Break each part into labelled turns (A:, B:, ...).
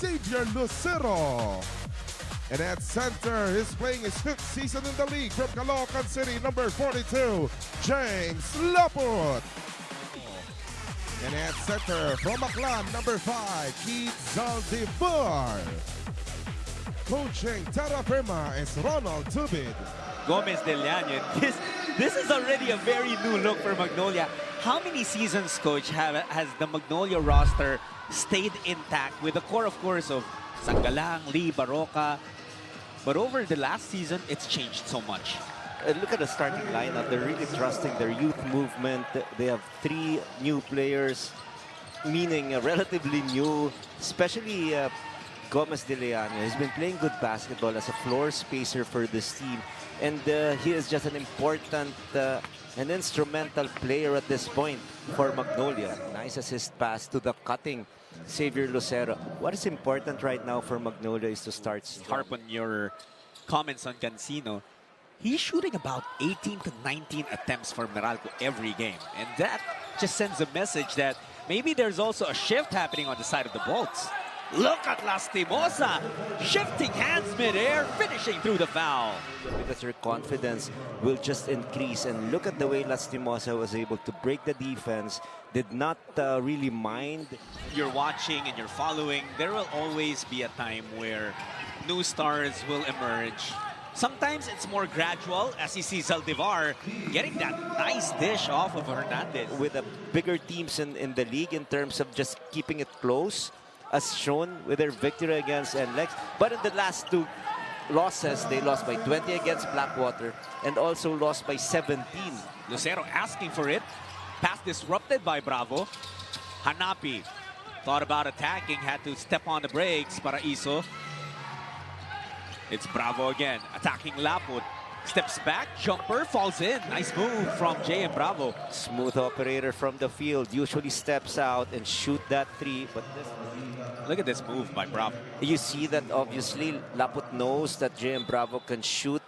A: Xavier Lucero. And at center, he's playing his 5th season in the league from Caloocan City, number 42, James Laput. And at center, from Aklan, number 5, Keith Zaldivar. Coaching Terrafirma is Ronald Tubid.
B: Gomez de Llanian. This is already a very new look for Magnolia. How many seasons, Coach, has the Magnolia roster stayed intact with the core, of course, of Sangalang, Lee, Baroka? But over the last season, it's changed so much.
C: Look at the starting lineup. They're really trusting their youth movement. They have 3 new players, meaning relatively new, especially Gomez de Llanian. He's been playing good basketball as a floor spacer for this team. And he is just an important and instrumental player at this point for Magnolia. Nice assist pass to the cutting Xavier Lucero. What is important right now for Magnolia is to start strong.
B: Harp on your comments on Cancino. He's shooting about 18 to 19 attempts for Meralco every game. And that just sends a message that maybe there's also a shift happening on the side of the Bolts. Look at Lastimosa, shifting hands mid-air, finishing through the foul.
C: Because their confidence will just increase. And look at the way Lastimosa was able to break the defense, did not really mind.
B: You're watching and you're following. There will always be a time where new stars will emerge. Sometimes it's more gradual, as you see Zaldivar getting that nice dish off of Hernandez.
C: With the bigger teams in the league in terms of just keeping it close, as shown with their victory against NLEX. But in the last 2 losses, they lost by 20 against Blackwater and also lost by 17.
B: Lucero asking for it. Pass disrupted by Bravo. Hanapi thought about attacking, had to step on the brakes. Paraiso. It's Bravo again, attacking Laput. Steps back, jumper, falls in. Nice move from JM Bravo.
C: Smooth operator from the field. Usually steps out and shoot that 3. But
B: look at this move by Bravo.
C: You see that obviously Laput knows that JM Bravo can shoot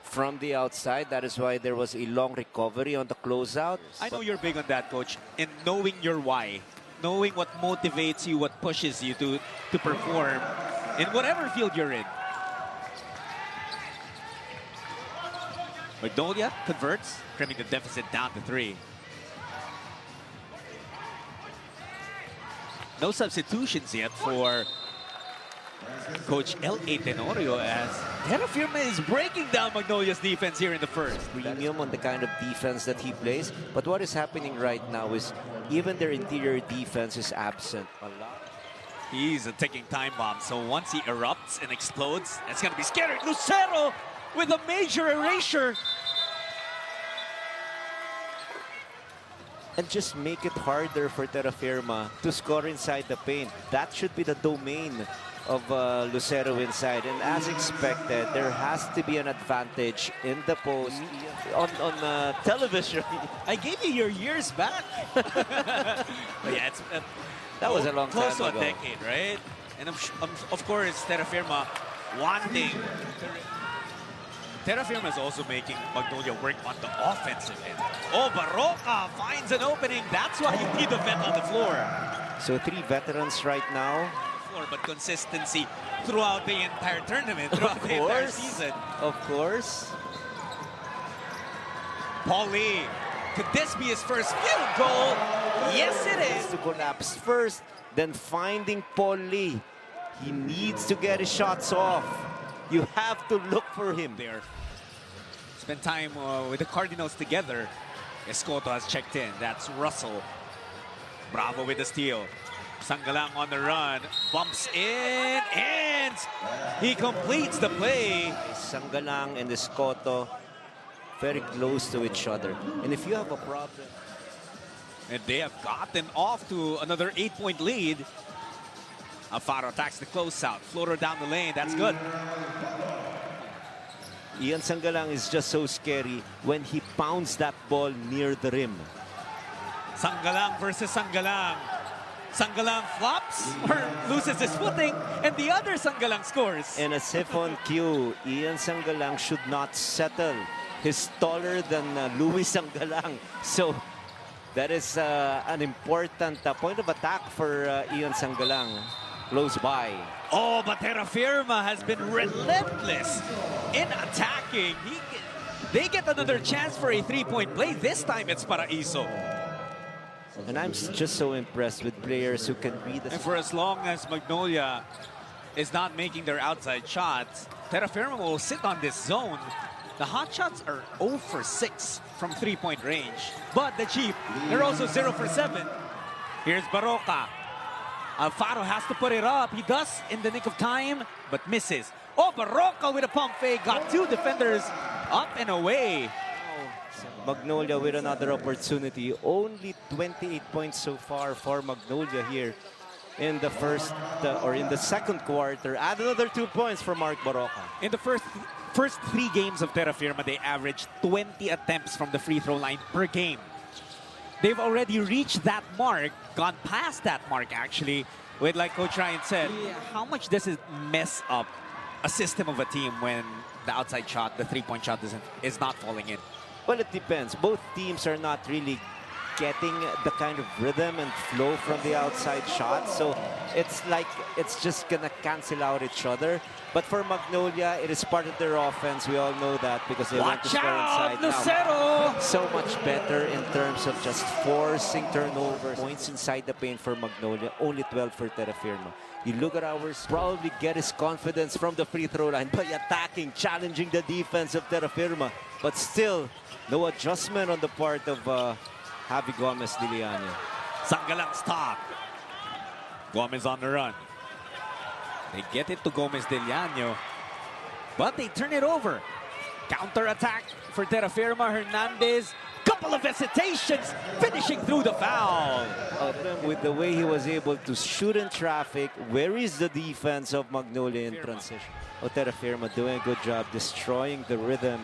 C: from the outside. That is why there was a long recovery on the closeout.
B: I know you're big on that, Coach, in knowing your why. Knowing what motivates you, what pushes you to perform in whatever field you're in. Magnolia converts, trimming the deficit down to 3. No substitutions yet for Coach L.A. Tenorio as Terrafirma is breaking down Magnolia's defense here in the first.
C: Premium on the kind of defense that he plays. But what is happening right now is even their interior defense is absent a lot.
B: He's a ticking time bomb, so once he erupts and explodes, it's going to be scary. Lucero with a major erasure.
C: And just make it harder for Terrafirma to score inside the paint. That should be the domain of Lucero inside. And as expected, there has to be an advantage in the post on television.
B: I gave you your years back. But yeah, it's
C: that was a long time ago.
B: Close to a decade, right? And of course, Terrafirma wanting. Terrafirma is also making Magnolia work on the offensive end. Oh, Baroka finds an opening. That's why you need a vet on the floor.
C: So 3 veterans right now.
B: But consistency throughout the entire tournament, throughout the entire season.
C: Of course.
B: Paul Lee, could this be his first field goal? Yes, it is.
C: To collapse first, then finding Paul Lee. He needs to get his shots off. You have to look for him
B: there. Spend time with the Cardinals together. Escoto has checked in. That's Russell. Bravo with the steal. Sangalang on the run. Bumps in and he completes the play.
C: Sangalang and Escoto very close to each other. And if you have a problem.
B: And they have gotten off to another 8-point lead. Alfaro attacks the closeout. Floater down the lane. That's good.
C: Ian Sangalang is just so scary when he pounds that ball near the rim.
B: Sangalang versus Sangalang. Sangalang flops or loses his footing, and the other Sangalang scores.
C: And a siphon cue. Ian Sangalang should not settle. He's taller than Louis Sangalang. So that is an important point of attack for Ian Sangalang. close by.
B: Oh, but Terrafirma has been relentless in attacking. They get another chance for a three-point play. This time it's Paraiso.
C: And I'm just so impressed with players who can read the...
B: And for as long as Magnolia is not making their outside shots, Terrafirma will sit on this zone. The Hotshots are 0 for 6 from three-point range. But the Chief, they're also 0 for 7. Here's Barroca. Alfaro has to put it up. He does in the nick of time, but misses. Oh, Barroca with a pump fake. Got two defenders up and away.
C: Magnolia with another opportunity. Only 28 points so far for Magnolia here in the second quarter. Add another 2 points for Mark Barroca.
B: In the first 3 games of Terrafirma, they averaged 20 attempts from the free throw line per game. They've already reached that mark, gone past that mark actually, with, like Coach Ryan said, how much does it mess up a system of a team when the outside shot, the three-point shot is not falling in?
C: Well, it depends. Both teams are not really getting the kind of rhythm and flow from the outside shot. So it's like it's just going to cancel out each other. But for Magnolia, it is part of their offense. We all know that because they want to score inside.
B: Lucero!
C: So much better in terms of just forcing turnovers. Points inside the paint for Magnolia, only 12 for Terrafirma. You look at ours, probably get his confidence from the free throw line by attacking, challenging the defense of Terrafirma. But still, no adjustment on the part of Javi Gomez Diliano.
B: Sangalang stop. Gomez on the run. They get it to Gomez Diliano, but they turn it over. Counter-attack for Terrafirma. Hernandez, couple of hesitations, finishing through the foul.
C: With the way he was able to shoot in traffic, where is the defense of Magnolia in transition? Terrafirma doing a good job destroying the rhythm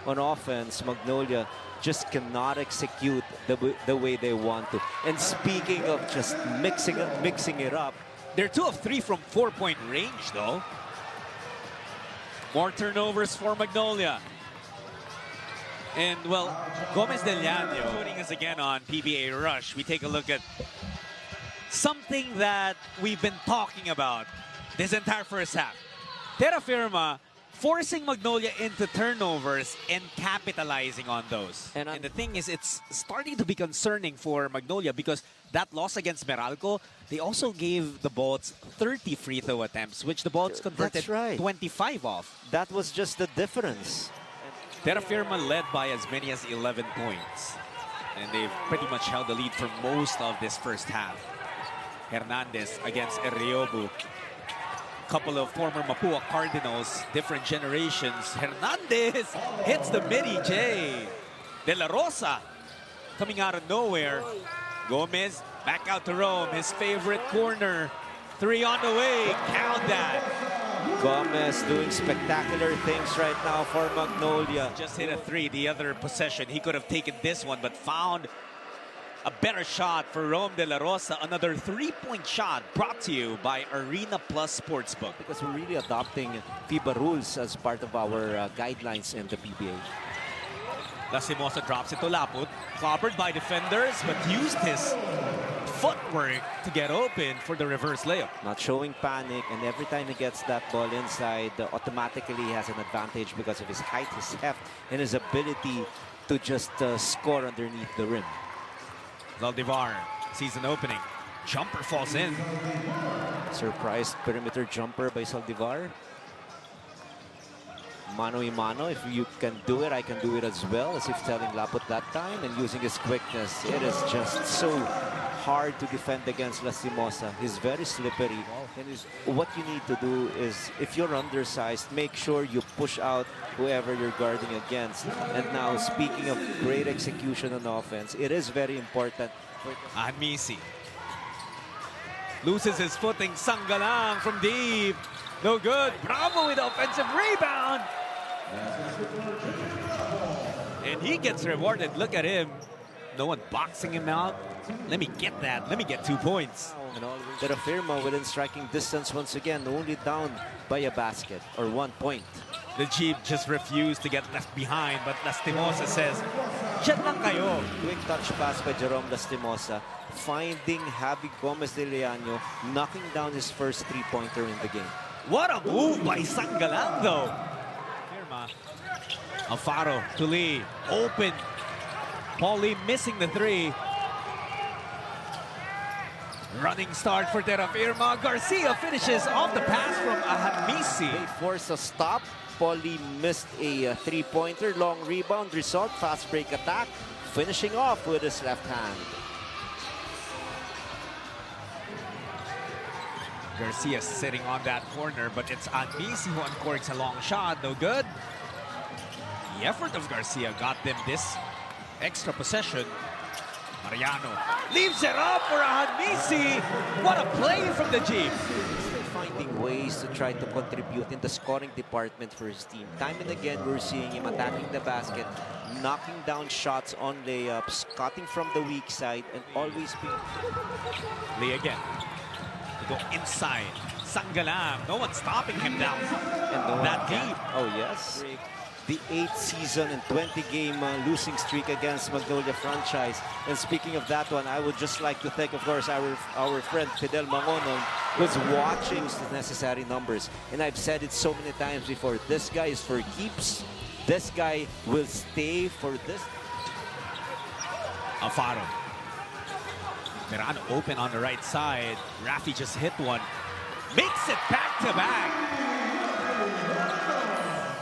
C: on offense. Magnolia just cannot execute the way they want to. And speaking of just mixing it up,
B: they're 2 of 3 from 4-point range, though. More turnovers for Magnolia. And, well, Gomez Diliano joining us again on PBA Rush. We take a look at something that we've been talking about this entire first half. Terrafirma forcing Magnolia into turnovers and capitalizing on those. And the thing is, it's starting to be concerning for Magnolia because that loss against Meralco, they also gave the Bolts 30 free throw attempts, which the Bolts converted 25 off.
C: That was just the difference.
B: Terrafirma led by as many as 11 points. And they've pretty much held the lead for most of this first half. Hernandez against Eriobu. Couple of former Mapua Cardinals, different generations. Hernandez hits the midi J. De La Rosa coming out of nowhere. Gomez back out to Rome, his favorite corner. 3 on the way, count that.
C: Gomez doing spectacular things right now for Magnolia.
B: Just hit a 3, the other possession. He could have taken this one, but found a better shot for Rome De La Rosa. Another 3-point shot brought to you by Arena Plus Sportsbook.
C: Because we're really adopting FIBA rules as part of our guidelines in the PBA.
B: Lastimosa drops it to Laput. Clobbered by defenders, but used his footwork to get open for the reverse layup.
C: Not showing panic, and every time he gets that ball inside, automatically he has an advantage because of his height, his heft, and his ability to just score underneath the rim.
B: Zaldivar sees an opening. Jumper falls in.
C: Surprised perimeter jumper by Zaldivar. Mano-y-mano, if you can do it, I can do it as well, as if telling Laput that time, and using his quickness. It is just so hard to defend against Lastimosa. He's very slippery. And what you need to do is, if you're undersized, make sure you push out whoever you're guarding against. And now, speaking of great execution on offense, it is very important.
B: Misi loses his footing. Sangalang from deep. No good. Bravo with the offensive rebound. And he gets rewarded. Look at him. No one boxing him out. Let me get that. Let me get 2 points.
C: And Terrafirma within striking distance once again, only down by a basket or 1 point.
B: The Jeep just refused to get left behind, but Lastimosa says, "Diyan lang kayo."
C: Quick touch pass by Jerome Lastimosa. finding Javi Gomez de Leano, knocking down his first three-pointer in the game.
B: What a move by Sanggalang, though. Alfaro to Lee. Open. Paul Lee missing the three. Running start for Terrafirma. Garcia finishes off the pass from Ahanmisi.
C: They force a stop. Paul Lee missed a three-pointer. Long rebound. Result. Fast break attack. Finishing off with his left hand.
B: Garcia sitting on that corner, but it's Ahanmisi who uncorks a long shot. No good. The effort of Garcia got them this extra possession. Mariano leaves it up for Ahanmisi. What a play from the Jeep.
C: Finding ways to try to contribute in the scoring department for his team. Time and again, we're seeing him attacking the basket, knocking down shots on layups, cutting from the weak side, and always being...
B: Lee again. To go inside. Sanggalang. No one stopping him now.
C: And no
B: that
C: one
B: deep.
C: Oh, yes. The 8th season and 20-game losing streak against Magnolia franchise. And speaking of that one, I would just like to thank, of course, our friend Fidel Mangonon, who's watching the necessary numbers. And I've said it so many times before, this guy is for keeps. This guy will stay for this.
B: Alfaro. Merano open on the right side. Rafi just hit one. Makes it back-to-back.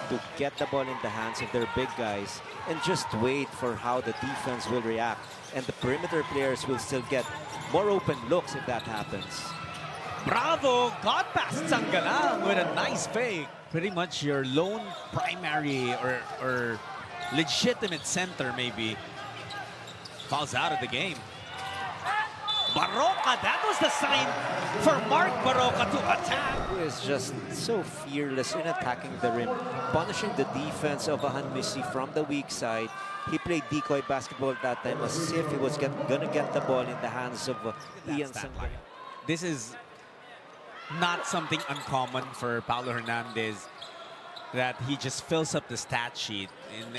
C: To get the ball in the hands of their big guys and just wait for how the defense will react. And the perimeter players will still get more open looks if that happens.
B: Bravo! Got past Sanggalang with a nice fake. Pretty much your lone primary or legitimate center maybe falls out of the game. Barroca, that was the sign for Mark Barroca to attack.
C: Who is just so fearless in attacking the rim, punishing the defense of Ahanmisi from the weak side. He played decoy basketball that time as if he was gonna get the ball in the hands of Ian Sanggalang.
B: This is not something uncommon for Paulo Hernandez, that he just fills up the stat sheet.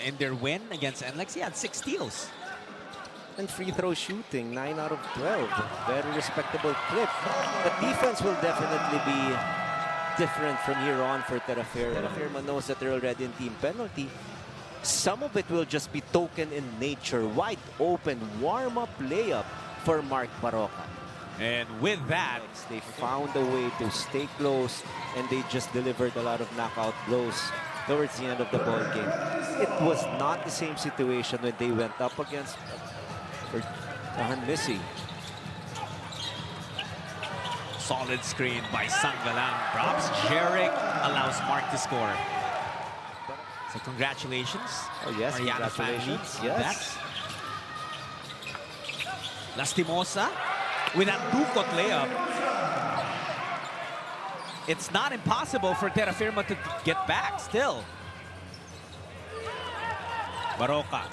B: In their win against NLEX, he had 6 steals.
C: And free throw shooting, 9 out of 12. Very respectable clip. The defense will definitely be different from here on for Terrafirma. Terrafirma knows that they're already in team penalty. Some of it will just be token in nature. Wide open, warm-up layup for Mark Barroca.
B: And with that,
C: they found a way to stay close, and they just delivered a lot of knockout blows towards the end of the ball game. It was not the same situation when they went up against Ahanmisi.
B: solid screen by Sanggalang. Drops Jeric, allows Mark to score. So congratulations.
C: Oh yes,
B: Mariano
C: congratulations.
B: Family.
C: Yes.
B: Lastimosa with that dukot layup. It's not impossible for Terrafirma to get back still. Barroca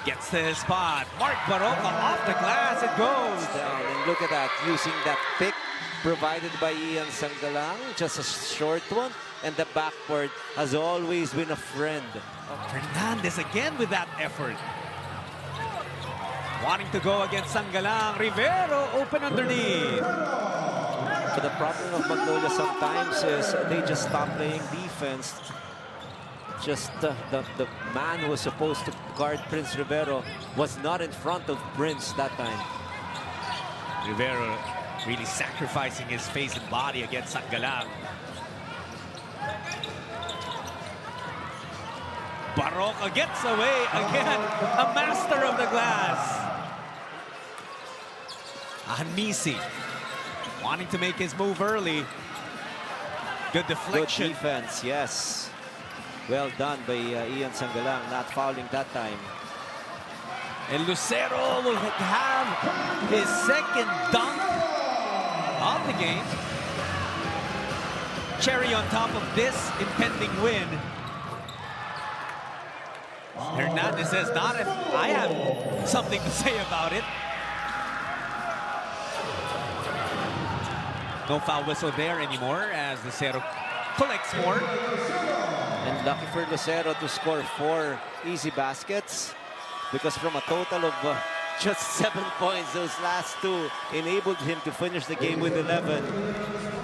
B: gets to his spot. Mark Barroca off the glass. It goes
C: down. And look at that, using that pick provided by Ian Sanggalang. Just a short one. And the backboard has always been a friend.
B: Fernandez again with that effort. Wanting to go against Sanggalang. Rivero open underneath.
C: But the problem of Magnolia sometimes is they just stop playing defense. Just the man who was supposed to guard Prince Rivero was not in front of Prince that time.
B: Rivero really sacrificing his face and body against Sanggalang. Barroca gets away again. A master of the glass. Ahanmisi wanting to make his move early. Good deflection.
C: Good defense, yes. Well done by Ian Sanggalang, not fouling that time.
B: And Lucero will have his second dunk of the game. Cherry on top of this impending win. Hernandez says, not if I have something to say about it. No foul whistle there anymore as Lucero collects more.
C: And lucky for Lucero to score 4 easy baskets, because from a total of just 7 points. Those last two enabled him to finish the game with 11.